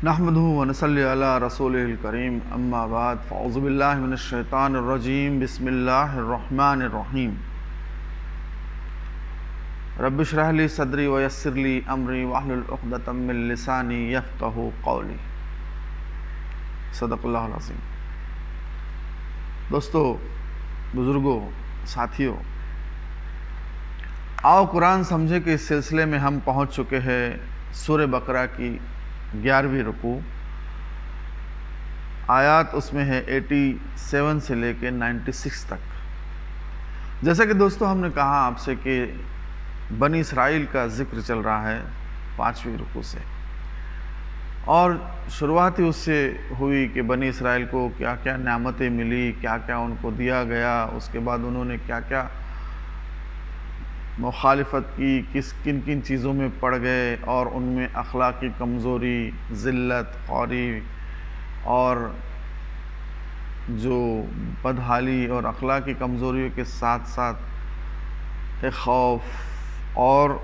نحمده ونصلي على رسوله الكريم اما بعد فاعوذ بالله من الشیطان الرجیم بسم اللہ الرحمن الرحیم رب اشرح لي صدری ویسر لي امری واحلل عقدۃ من لسانی یفقہوا قولی۔ صدق اللہ العظیم۔ دوستو، بزرگوں، ساتھیوں، آؤ قرآن سمجھے کہ اس سلسلے میں ہم پہنچ چکے ہیں سورہ بقرہ کی 11ویں رکوع۔ آیات اس میں ہے 87 سے لے کے 96 تک۔ جیسا کہ دوستو ہم نے کہا آپ سے کہ بنی اسرائیل کا ذکر چل رہا ہے 5ویں رکوع سے، اور شروعات ہی اس سے ہوئی کہ بنی اسرائیل کو کیا کیا نعمتیں ملی، کیا کیا ان کو دیا گیا، اس کے بعد انہوں نے کیا کیا مخالفت کی، کن کن چیزوں میں پڑ گئے، اور ان میں اخلاقی کمزوری، ذلت، خواری اور جو بدحالی اور اخلاقی کمزوریوں کے ساتھ ساتھ خوف اور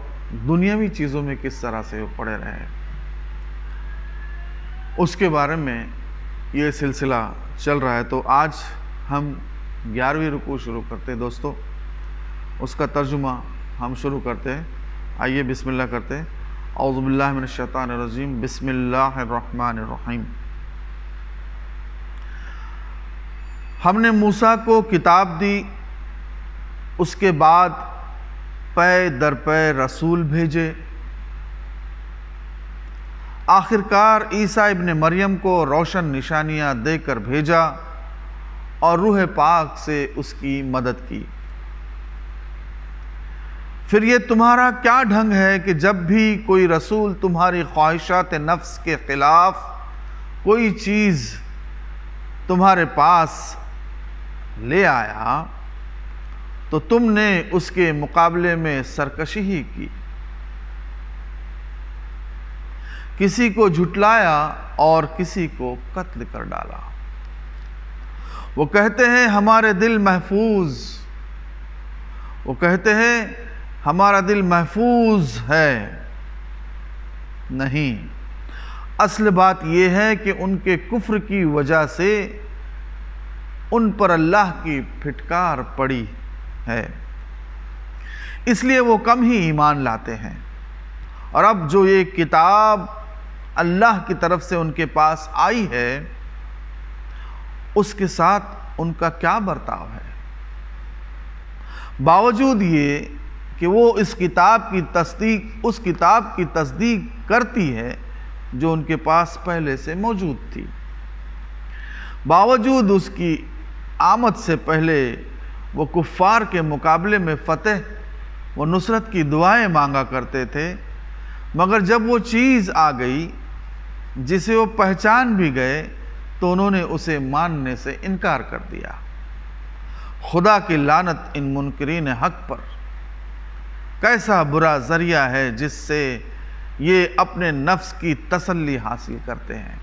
دنیاوی چیزوں میں کس طرح سے وہ پڑے رہے، اس کے بارے میں یہ سلسلہ چل رہا ہے۔ تو آج ہم 11ویں رکوع شروع کرتے ہیں دوستو، اس کا ترجمہ ہم شروع کرتے ہیں۔ آئیے بسم اللہ کرتے ہیں۔ اعوذ باللہ من الشیطان الرجیم، بسم اللہ الرحمن الرحیم۔ ہم نے موسیٰ کو کتاب دی، اس کے بعد پے در پے رسول بھیجے، آخرکار عیسیٰ ابن مریم کو روشن نشانیاں دے کر بھیجا اور روح پاک سے اس کی مدد کی۔ پھر یہ تمہارا کیا ڈھنگ ہے کہ جب بھی کوئی رسول تمہاری خواہشات نفس کے خلاف کوئی چیز تمہارے پاس لے آیا تو تم نے اس کے مقابلے میں سرکشی ہی کی، کسی کو جھٹلایا اور کسی کو قتل کر ڈالا۔ وہ کہتے ہیں ہمارے دل محفوظ، وہ کہتے ہیں ہمارا دل محفوظ ہے۔ نہیں، اصل بات یہ ہے کہ ان کے کفر کی وجہ سے ان پر اللہ کی پھٹکار پڑی ہے، اس لیے وہ کم ہی ایمان لاتے ہیں۔ اور اب جو یہ کتاب اللہ کی طرف سے ان کے پاس آئی ہے، اس کے ساتھ ان کا کیا برتاؤ ہے؟ باوجود یہ کہ وہ اس کتاب کی تصدیق کرتی ہے جو ان کے پاس پہلے سے موجود تھی، باوجود اس کی آمد سے پہلے وہ کفار کے مقابلے میں فتح و نصرت کی دعائیں مانگا کرتے تھے، مگر جب وہ چیز آ گئی جسے وہ پہچان بھی گئے تو انہوں نے اسے ماننے سے انکار کر دیا۔ خدا کی لعنت ان منکرین حق پر! کیسا برا ذریعہ ہے جس سے یہ اپنے نفس کی تسلی حاصل کرتے ہیں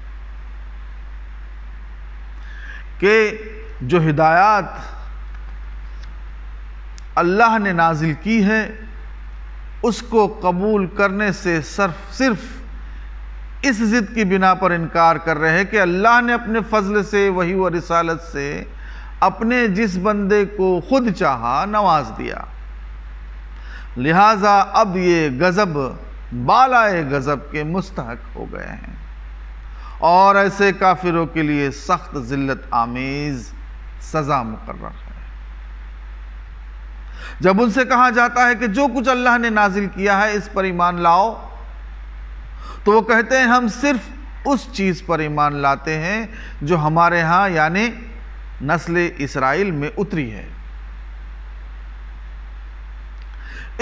کہ جو ہدایات اللہ نے نازل کی ہے اس کو قبول کرنے سے صرف اس ضد کی بنا پر انکار کر رہے ہیں کہ اللہ نے اپنے فضل سے، وحی و رسالت سے اپنے جس بندے کو خود چاہا نواز دیا، لہٰذا اب یہ غضب بالائے غضب کے مستحق ہو گئے ہیں، اور ایسے کافروں کے لیے سخت ذلت آمیز سزا مقرر ہے۔ جب ان سے کہا جاتا ہے کہ جو کچھ اللہ نے نازل کیا ہے اس پر ایمان لاؤ، تو وہ کہتے ہیں ہم صرف اس چیز پر ایمان لاتے ہیں جو ہمارے ہاں یعنی نسل اسرائیل میں اتری ہے۔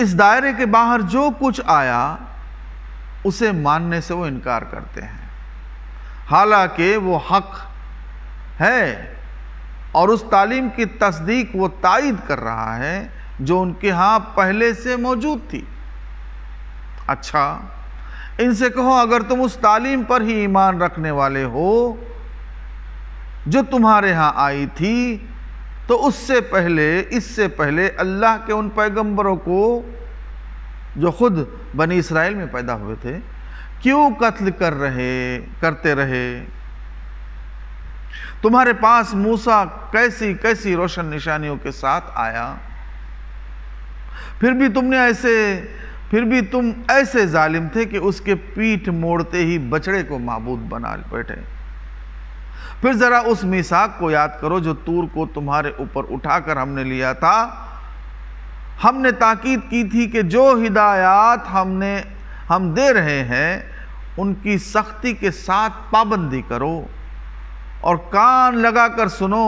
اس دائرے کے باہر جو کچھ آیا اسے ماننے سے وہ انکار کرتے ہیں، حالانکہ وہ حق ہے، اور اس تعلیم کی تصدیق وہ تائید کر رہا ہے جو ان کے ہاں پہلے سے موجود تھی۔ اچھا، ان سے کہو اگر تم اس تعلیم پر ہی ایمان رکھنے والے ہو جو تمہارے ہاں آئی تھی تو اس سے پہلے اللہ کے ان پیغمبروں کو جو خود بنی اسرائیل میں پیدا ہوئے تھے کیوں قتل کرتے رہے؟ تمہارے پاس موسیٰ کیسی کیسی روشن نشانیوں کے ساتھ آیا، پھر بھی تم ایسے ظالم تھے کہ اس کے پیٹھ موڑتے ہی بچڑے کو معبود بنا بیٹھے۔ پھر ذرا اس میثاق کو یاد کرو جو طور کو تمہارے اوپر اٹھا کر ہم نے لیا تھا۔ ہم نے تاکید کی تھی کہ جو ہدایات ہم دے رہے ہیں ان کی سختی کے ساتھ پابندی کرو اور کان لگا کر سنو۔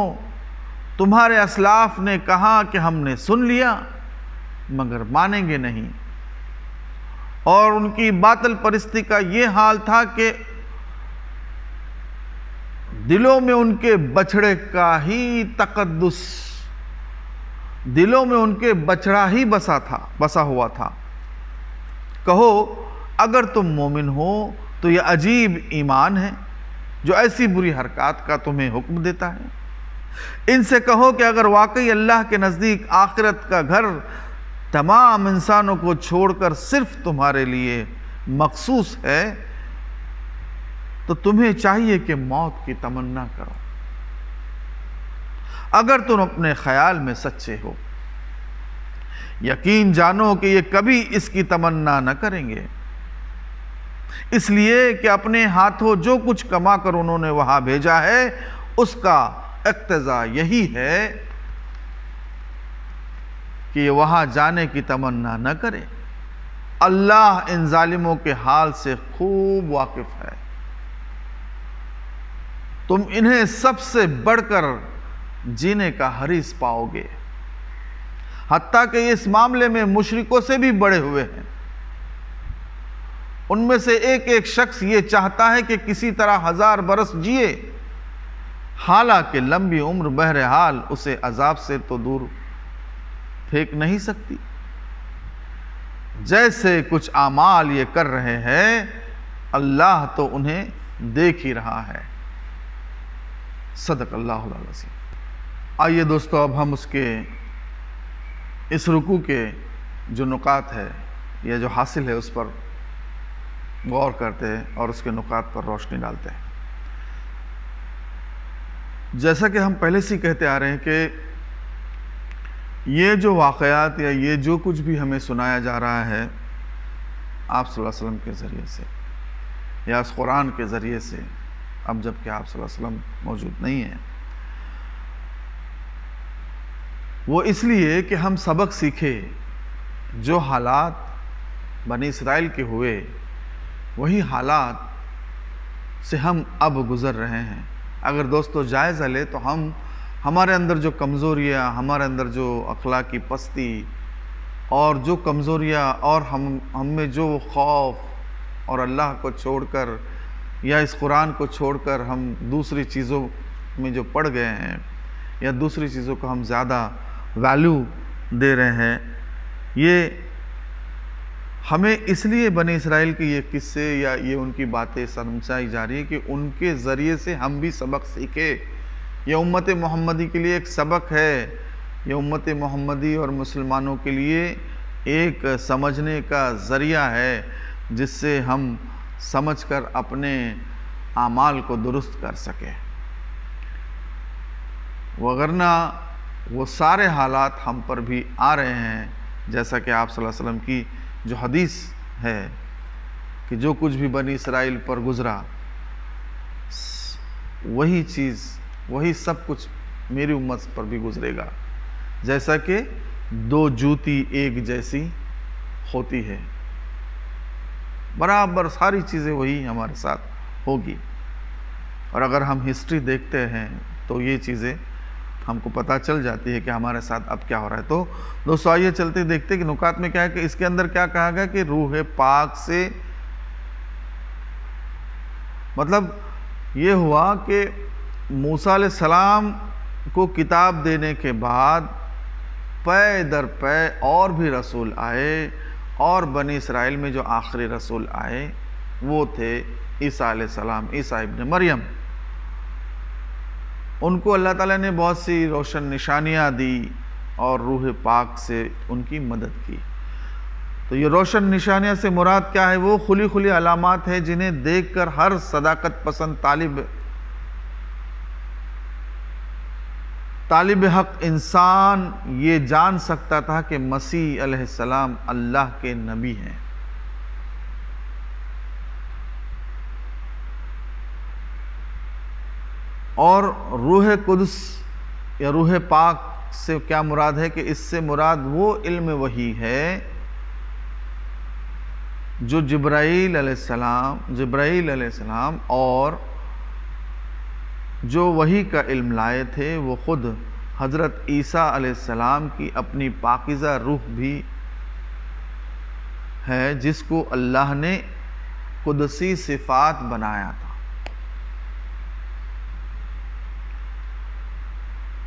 تمہارے اسلاف نے کہا کہ ہم نے سن لیا، مگر مانیں گے نہیں، اور ان کی باطل پرستی کا یہ حال تھا کہ دلوں میں ان کے بچڑے کا ہی تقدس، دلوں میں ان کے بچڑا ہی بسا ہوا تھا۔ کہو اگر تم مومن ہو تو یہ عجیب ایمان ہے جو ایسی بری حرکات کا تمہیں حکم دیتا ہے۔ ان سے کہو کہ اگر واقعی اللہ کے نزدیک آخرت کا گھر تمام انسانوں کو چھوڑ کر صرف تمہارے لیے مخصوص ہے تو تمہیں چاہیے کہ موت کی تمنا کرو، اگر تم اپنے خیال میں سچے ہو۔ یقین جانو کہ یہ کبھی اس کی تمنا نہ کریں گے، اس لیے کہ اپنے ہاتھوں جو کچھ کما کر انہوں نے وہاں بھیجا ہے اس کا اقتضا یہی ہے کہ یہ وہاں جانے کی تمنا نہ کرے۔ اللہ ان ظالموں کے حال سے خوب واقف ہے۔ تم انہیں سب سے بڑھ کر جینے کا حریص پاؤ گے، حتیٰ کہ یہ اس معاملے میں مشرکوں سے بھی بڑے ہوئے ہیں۔ ان میں سے ایک ایک شخص یہ چاہتا ہے کہ کسی طرح 1000 برس جیے، حالانکہ لمبی عمر بہرحال اسے عذاب سے تو دور پھینک نہیں سکتی۔ جیسے کچھ اعمال یہ کر رہے ہیں اللہ تو انہیں دیکھ ہی رہا ہے۔ صدق اللہ العظیم۔ آئیے دوستو اب ہم اس رکوع کے جو نکات ہے یا جو حاصل ہے اس پر غور کرتے ہیں اور اس کے نکات پر روشنی ڈالتے ہیں۔ جیسا کہ ہم پہلے سے کہتے آ رہے ہیں کہ یہ جو واقعات یا یہ جو کچھ بھی ہمیں سنایا جا رہا ہے آپ صلی اللہ علیہ وسلم کے ذریعے سے یا اس قرآن کے ذریعے سے، اب جبکہ آپ صلی اللہ علیہ وسلم موجود نہیں ہیں، وہ اس لیے کہ ہم سبق سیکھے۔ جو حالات بنی اسرائیل کے ہوئے وہی حالات سے ہم اب گزر رہے ہیں۔ اگر دوستو جائزہ لے تو ہمارے اندر جو کمزوریاں، ہمارے اندر جو اخلاقی پستی اور جو کمزوریاں اور ہم میں جو خوف اور اللہ کو چھوڑ کر یا اس قرآن کو چھوڑ کر ہم دوسری چیزوں میں جو پڑ گئے ہیں یا دوسری چیزوں کو ہم زیادہ ویلیو دے رہے ہیں، یہ ہمیں اس لیے بنی اسرائیل کے یہ قصے یا یہ ان کی باتیں سمجھائی جا رہی ہے کہ ان کے ذریعے سے ہم بھی سبق سیکھے۔ یہ امت محمدی کے لیے ایک سبق ہے، یہ امت محمدی اور مسلمانوں کے لیے ایک سمجھنے کا ذریعہ ہے جس سے ہم سمجھ کر اپنے اعمال کو درست کر سکیں، وگرنہ وہ سارے حالات ہم پر بھی آ رہے ہیں، جیسا کہ آپ صلی اللہ علیہ وسلم کی جو حدیث ہے کہ جو کچھ بھی بنی اسرائیل پر گزرا وہی چیز، وہی سب کچھ میری امت پر بھی گزرے گا، جیسا کہ 2 جوتی ایک جیسی ہوتی ہے، برابر ساری چیزیں وہی ہمارے ساتھ ہوگی۔ اور اگر ہم ہسٹری دیکھتے ہیں تو یہ چیزیں ہم کو پتہ چل جاتی ہے کہ ہمارے ساتھ اب کیا ہو رہا ہے۔ تو دوستو آئیے چلتے دیکھتے کہ نکات میں کیا ہے کہ اس کے اندر کیا کہا گیا کہ روح پاک سے مطلب یہ ہوا کہ موسیٰ علیہ السلام کو کتاب دینے کے بعد پے در پے اور بھی رسول آئے، اور بنی اسرائیل میں جو آخری رسول آئے وہ تھے عیسیٰ علیہ السلام، عیسیٰ ابن مریم۔ ان کو اللہ تعالیٰ نے بہت سی روشن نشانیاں دی اور روح پاک سے ان کی مدد کی۔ تو یہ روشن نشانیاں سے مراد کیا ہے؟ وہ کھلی کھلی علامات ہیں جنہیں دیکھ کر ہر صداقت پسند طالب حق انسان یہ جان سکتا تھا کہ مسیح علیہ السلام اللہ کے نبی ہیں۔ اور روح قدس یا روح پاک سے کیا مراد ہے کہ اس سے مراد وہ علم وحی ہے جو جبرائیل علیہ السلام اور جو وحی کا علم لائے تھے وہ خود حضرت عیسیٰ علیہ السلام کی اپنی پاکیزہ روح بھی ہے، جس کو اللہ نے قدسی صفات بنایا تھا۔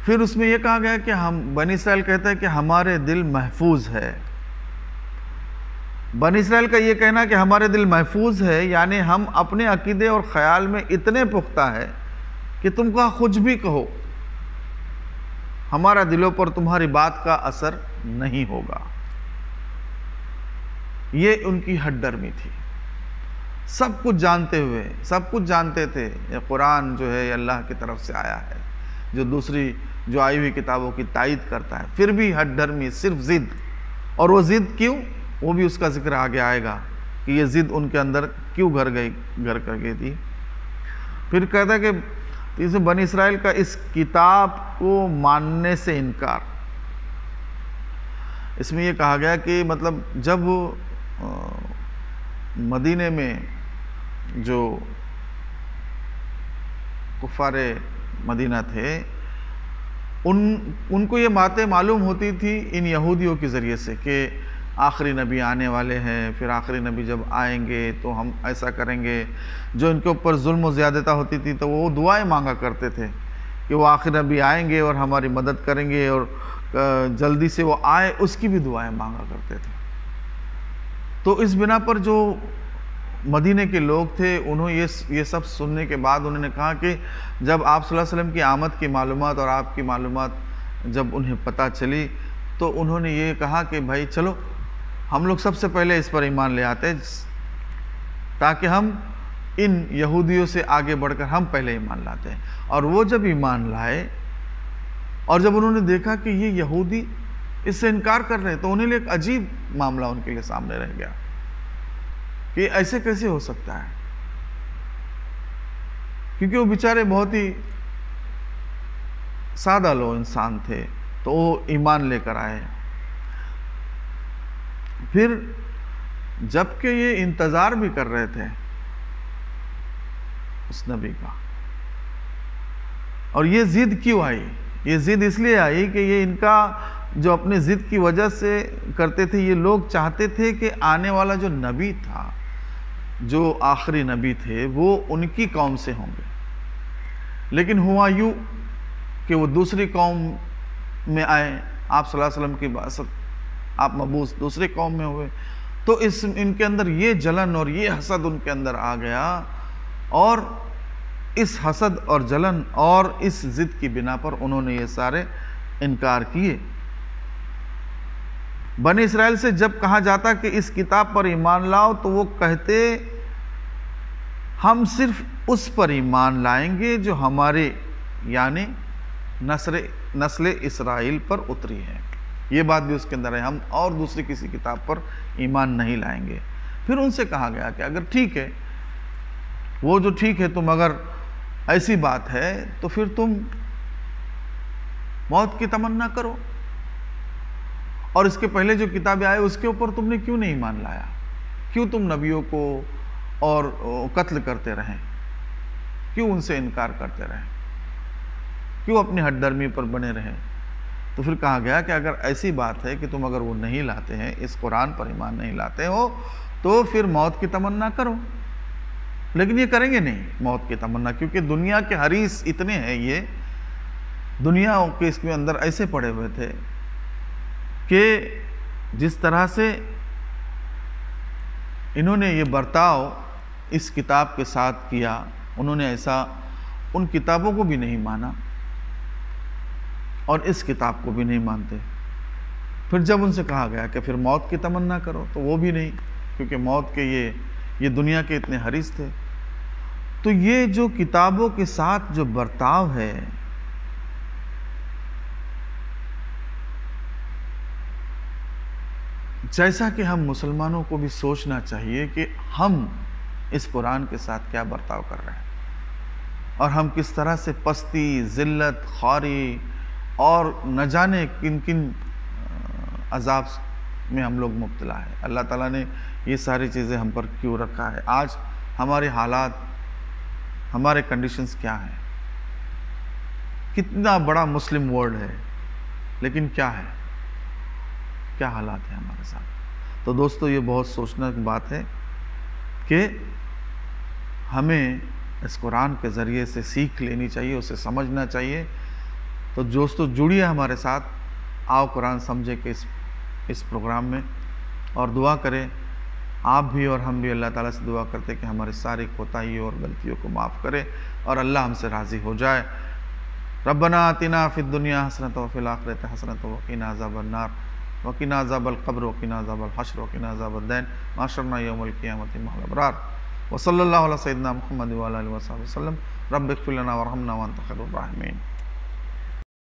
پھر اس میں یہ کہا گیا کہ بنی اسرائیل کہتا ہے کہ ہمارے دل محفوظ ہے۔ بنی اسرائیل کا یہ کہنا کہ ہمارے دل محفوظ ہے، یعنی ہم اپنے عقیدے اور خیال میں اتنے پختہ ہے کہ تم کو کچھ بھی کہو، ہمارا دلوں پر تمہاری بات کا اثر نہیں ہوگا۔ یہ ان کی ہٹ ڈرمی تھی، سب کچھ جانتے ہوئے، سب کچھ جانتے تھے یہ قرآن جو ہے یہ اللہ کی طرف سے آیا ہے، جو دوسری جو آئی ہوئی کتابوں کی تائید کرتا ہے، پھر بھی ہٹ ڈرمی، صرف ضد۔ اور وہ ضد کیوں؟ وہ بھی اس کا ذکر آگے آئے گا کہ یہ ضد ان کے اندر کیوں گھر کر گئی تھی۔ پھر کہتا ہے کہ اس بنی اسرائیل کا اس کتاب کو ماننے سے انکار۔ اس میں یہ کہا گیا کہ مطلب جب مدینے میں جو کفار مدینہ تھے ان کو یہ باتیں معلوم ہوتی تھی ان یہودیوں کے ذریعے سے کہ آخری نبی آنے والے ہیں، پھر آخری نبی جب آئیں گے تو ہم ایسا کریں گے۔ جو ان کے اوپر ظلم و زیادتہ ہوتی تھی تو وہ دعائیں مانگا کرتے تھے کہ وہ آخری نبی آئیں گے اور ہماری مدد کریں گے، اور جلدی سے وہ آئے اس کی بھی دعائیں مانگا کرتے تھے۔ تو اس بنا پر جو مدینے کے لوگ تھے انہوں یہ سب سننے کے بعد انہوں نے کہا کہ جب آپ صلی اللہ علیہ وسلم کی آمد کی معلومات اور آپ کی معلومات جب انہیں پتہ چلی تو انہوں نے یہ کہا کہ بھائی چلو ہم لوگ سب سے پہلے اس پر ایمان لے آتے تاکہ ہم ان یہودیوں سے آگے بڑھ کر ہم پہلے ایمان لاتے ہیں۔ اور وہ جب ایمان لائے اور جب انہوں نے دیکھا کہ یہ یہودی اس سے انکار کر رہے ہیں تو انہیں لیے ایک عجیب معاملہ ان کے لیے سامنے رہ گیا کہ ایسے کیسے ہو سکتا ہے، کیونکہ وہ بیچارے بہت ہی سادہ لو انسان تھے تو وہ ایمان لے کر آئے۔ پھر جبکہ یہ انتظار بھی کر رہے تھے اس نبی کا، اور یہ ضد کیوں آئی؟ یہ ضد اس لیے آئی کہ یہ ان کا جو اپنے ضد کی وجہ سے کرتے تھے، یہ لوگ چاہتے تھے کہ آنے والا جو نبی تھا، جو آخری نبی تھے، وہ ان کی قوم سے ہوں گے، لیکن ہوا یوں کہ وہ دوسری قوم میں آئے، آپ صلی اللہ علیہ وسلم کی بعثت، آپ مبعوث دوسری قوم میں ہوئے، تو ان کے اندر یہ جلن اور یہ حسد ان کے اندر آ گیا، اور اس حسد اور جلن اور اس ضد کی بنا پر انہوں نے یہ سارے انکار کیے۔ بنی اسرائیل سے جب کہا جاتا کہ اس کتاب پر ایمان لاؤ تو وہ کہتے ہم صرف اس پر ایمان لائیں گے جو ہمارے یعنی نسل اسرائیل پر اتری ہے۔ یہ بات بھی اس کے اندر ہے، ہم اور دوسری کسی کتاب پر ایمان نہیں لائیں گے۔ پھر ان سے کہا گیا کہ اگر ٹھیک ہے، وہ جو ٹھیک ہے، تم اگر ایسی بات ہے تو پھر تم موت کی تمنا کرو، اور اس کے پہلے جو کتابیں آئے اس کے اوپر تم نے کیوں نہیں ایمان لایا؟ کیوں تم نبیوں کو اور قتل کرتے رہیں؟ کیوں ان سے انکار کرتے رہیں؟ کیوں اپنی ہٹ درمی پر بنے رہیں؟ تو پھر کہا گیا کہ اگر ایسی بات ہے کہ تم اگر وہ نہیں لاتے ہیں، اس قرآن پر ایمان نہیں لاتے ہو، تو پھر موت کی تمنا کرو۔ لیکن یہ کریں گے نہیں موت کی تمنا، کیونکہ دنیا کے حریص اتنے ہیں، یہ دنیا کے اس کے اندر ایسے پڑے ہوئے تھے کہ جس طرح سے انہوں نے یہ برتاؤ اس کتاب کے ساتھ کیا، انہوں نے ایسا ان کتابوں کو بھی نہیں مانا اور اس کتاب کو بھی نہیں مانتے۔ پھر جب ان سے کہا گیا کہ پھر موت کی تمنا کرو تو وہ بھی نہیں، کیونکہ موت کے یہ دنیا کے اتنے حریص تھے۔ تو یہ جو کتابوں کے ساتھ جو برتاؤ ہے، جیسا کہ ہم مسلمانوں کو بھی سوچنا چاہیے کہ ہم اس قرآن کے ساتھ کیا برتاؤ کر رہے ہیں، اور ہم کس طرح سے پستی، ذلت، خواری اور نہ جانے کن کن عذاب میں ہم لوگ مبتلا ہیں۔ اللہ تعالیٰ نے یہ ساری چیزیں ہم پر کیوں رکھا ہے؟ آج ہمارے حالات، ہمارے کنڈیشنز کیا ہیں؟ کتنا بڑا مسلم ورلڈ ہے، لیکن کیا ہے، کیا حالات ہیں ہمارے ساتھ؟ تو دوستو، یہ بہت سوچنے کی بات ہے کہ ہمیں اس قرآن کے ذریعے سے سیکھ لینی چاہیے، اسے سمجھنا چاہیے۔ تو دوستو جڑیے ہمارے ساتھ، آؤ قرآن سمجھے کہ اس پروگرام میں، اور دعا کریں آپ بھی اور ہم بھی۔ اللہ تعالیٰ سے دعا کرتے کہ ہمارے ساری کوتاہیوں اور غلطیوں کو معاف کرے اور اللہ ہم سے راضی ہو جائے۔ ربنا آتنا فی الدنیا حسنۃ وفی الآخرۃ حسنۃ وقنا عذاب النار وقنا عذاب القبر وقنا عذاب الحشر وقنا عذاب الدین واحشرنا یوم القیامۃ مع الابرار۔ وصلی اللہ علی سیدنا محمد وعلی آلہ وصحبہ وسلم۔ رب اغفر لنا وارحمنا وانت خیر الراحمین۔